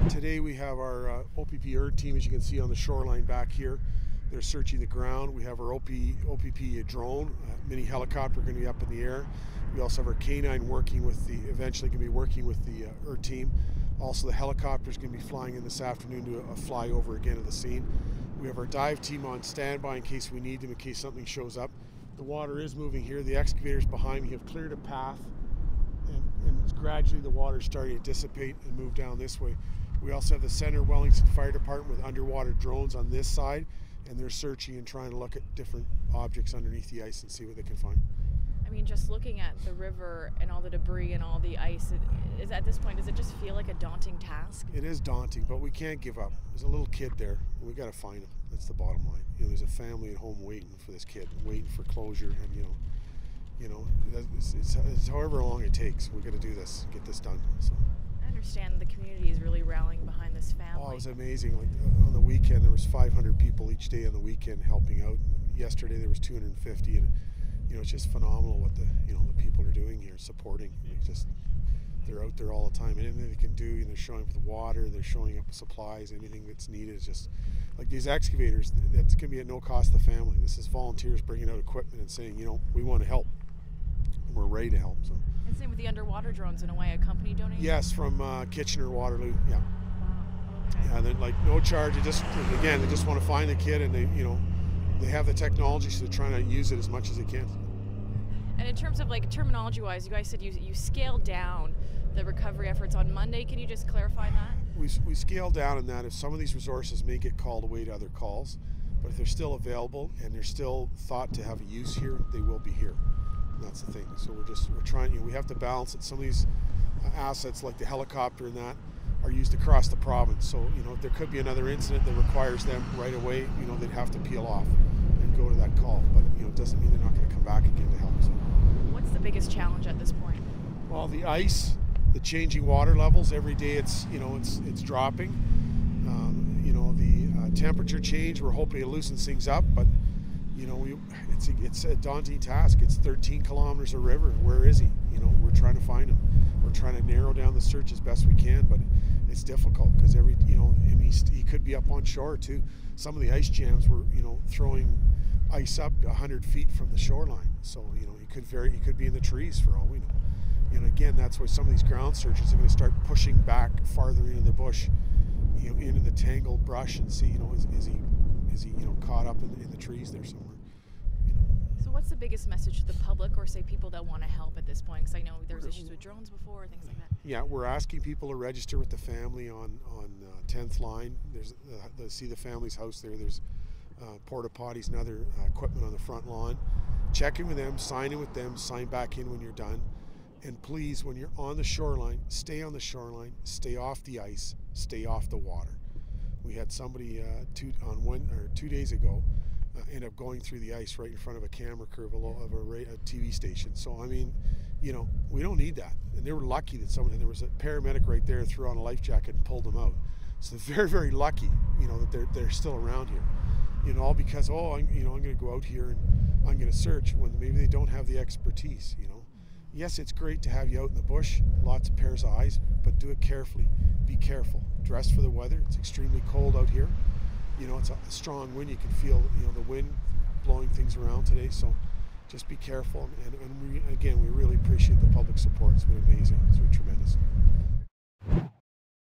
Today we have our OPP Earth team, as you can see on the shoreline back here. They're searching the ground. We have our OPP drone, mini helicopter going to be up in the air. We also have our canine working with eventually going to be working with the Earth team. Also the helicopter is going to be flying in this afternoon to a flyover again of the scene. We have our dive team on standby in case we need them, in case something shows up. The water is moving here. The excavators behind me have cleared a path, and gradually the water is starting to dissipate and move down this way. We also have the Center Wellington Fire Department with underwater drones on this side, and they're searching and trying to look at different objects underneath the ice and see what they can find. I mean, just looking at the river and all the debris and all the ice, at this point, does it just feel like a daunting task? It is daunting, but we can't give up. There's a little kid there, and we got to find him. That's the bottom line. You know, there's a family at home waiting for this kid, waiting for closure, and it's however long it takes. We got to do this, get this done. So. I understand the community is really rallying behind this family. Oh, it was amazing. Like on the weekend, there was 500 people each day on the weekend helping out. Yesterday there was 250, and it's just phenomenal what the people are doing here, supporting. They're out there all the time. Anything they can do, they're showing up with water, they're showing up with supplies, anything that's needed. Is just like these excavators. That's going to be at no cost to the family. This is volunteers bringing out equipment and saying, we want to help. And we're ready to help. So. And same with the underwater drones, in a way, a company donated? Yes, from Kitchener, Waterloo. Yeah. Wow. Okay. Yeah, and then no charge. They just want to find the kid, and they have the technology, so they're trying to use it as much as they can. And in terms of terminology-wise, you guys said you scaled down the recovery efforts on Monday. Can you just clarify that? We scaled down in that if some of these resources may get called away to other calls, but if they're still available and they're still thought to have a use here, they will be here. And that's the thing. So we're trying. We have to balance it. Some of these assets, like the helicopter and that, are used across the province. So if there could be another incident that requires them right away, they'd have to peel off and go to that call. But it doesn't mean they're not going to come back again to help. So. What's the biggest challenge at this point? Well, the ice, the changing water levels. Every day it's dropping. The temperature change. We're hoping it loosens things up, but it's a daunting task. It's 13 kilometers of river. Where is he? We're trying to find him. We're trying to narrow down the search as best we can, but it's difficult because he could be up on shore too. Some of the ice jams were throwing ice up 100 feet from the shoreline, so he could be in the trees for all we know. And again, that's why some of these ground searches are going to start pushing back farther into the bush, into the tangled brush, and see is he caught up in the trees there somewhere. So what's the biggest message to the public, or say people that want to help at this point? Because I know there was issues with drones before, things like that. Yeah, we're asking people to register with the family on 10th line. There's see the family's house there. There's porta potties and other equipment on the front lawn. Check in with them, sign in with them, sign back in when you're done. And please, when you're on the shoreline, stay on the shoreline, stay off the ice, stay off the water. We had somebody 2 days ago end up going through the ice right in front of a camera crew of a TV station. So we don't need that. And they were lucky that there was a paramedic right there, threw on a life jacket and pulled them out. So they're very, very lucky, that they're still around here. All because I'm going to go out here and I'm going to search, when maybe they don't have the expertise. Yes, it's great to have you out in the bush, lots of pairs of eyes, but do it carefully. Be careful. Dress for the weather. It's extremely cold out here. It's a strong wind. You can feel, the wind blowing things around today. So just be careful. And we really appreciate the public support. It's been amazing. It's been tremendous.